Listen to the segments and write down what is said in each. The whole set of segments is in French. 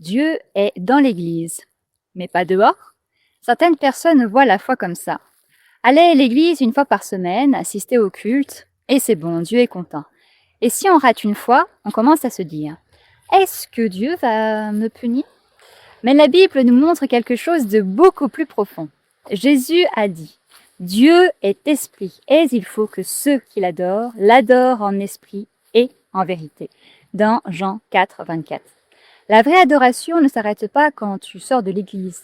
Dieu est dans l'église, mais pas dehors. Certaines personnes voient la foi comme ça. Aller à l'église une fois par semaine, assister au culte, et c'est bon, Dieu est content. Et si on rate une fois, on commence à se dire « Est-ce que Dieu va me punir ?» Mais la Bible nous montre quelque chose de beaucoup plus profond. Jésus a dit « Dieu est esprit, et il faut que ceux qui l'adorent en esprit et en vérité. » Dans Jean 4, 24. La vraie adoration ne s'arrête pas quand tu sors de l'église.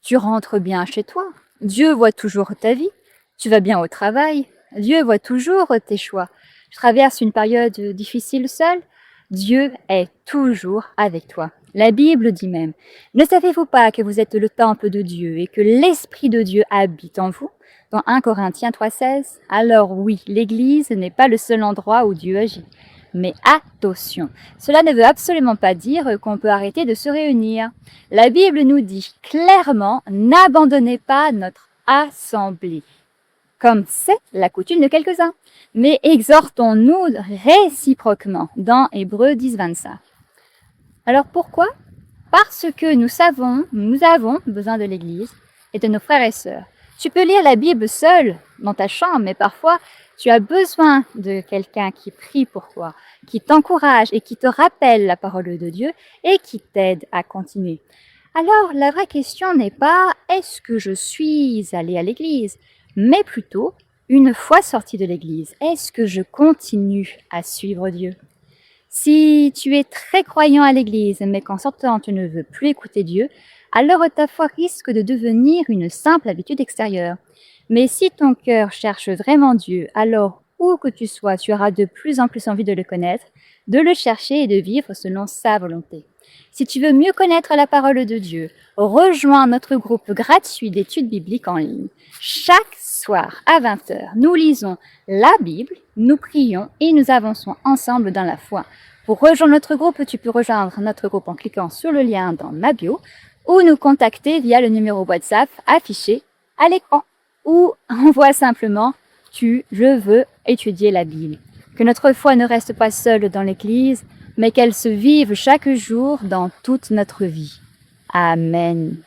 Tu rentres bien chez toi. Dieu voit toujours ta vie. Tu vas bien au travail. Dieu voit toujours tes choix. Tu traverses une période difficile seul. Dieu est toujours avec toi. La Bible dit même, ne savez-vous pas que vous êtes le temple de Dieu et que l'Esprit de Dieu habite en vous? Dans 1 Corinthiens 3,16. Alors oui, l'Église n'est pas le seul endroit où Dieu agit. Mais attention, cela ne veut absolument pas dire qu'on peut arrêter de se réunir. La Bible nous dit clairement, n'abandonnez pas notre assemblée, comme c'est la coutume de quelques-uns, mais exhortons-nous réciproquement, dans Hébreux 10, 25. Alors pourquoi? Parce que nous avons besoin de l'Église et de nos frères et sœurs. Tu peux lire la Bible seule dans ta chambre, mais parfois tu as besoin de quelqu'un qui prie pour toi, qui t'encourage et qui te rappelle la parole de Dieu et qui t'aide à continuer. Alors la vraie question n'est pas est-ce que je suis allé à l'église, mais plutôt une fois sorti de l'église, est-ce que je continue à suivre Dieu? Si tu es très croyant à l'église, mais qu'en sortant tu ne veux plus écouter Dieu, alors ta foi risque de devenir une simple habitude extérieure. Mais si ton cœur cherche vraiment Dieu, alors où que tu sois, tu auras de plus en plus envie de le connaître, de le chercher et de vivre selon sa volonté. Si tu veux mieux connaître la parole de Dieu, rejoins notre groupe gratuit d'études bibliques en ligne. Chaque soir à 20h, nous lisons la Bible, nous prions et nous avançons ensemble dans la foi. Pour rejoindre notre groupe, tu peux rejoindre notre groupe en cliquant sur le lien dans ma bio ou nous contacter via le numéro WhatsApp affiché à l'écran. Ou envoie simplement « je veux étudier la Bible ». Que notre foi ne reste pas seule dans l'Église, mais qu'elle se vive chaque jour dans toute notre vie. Amen.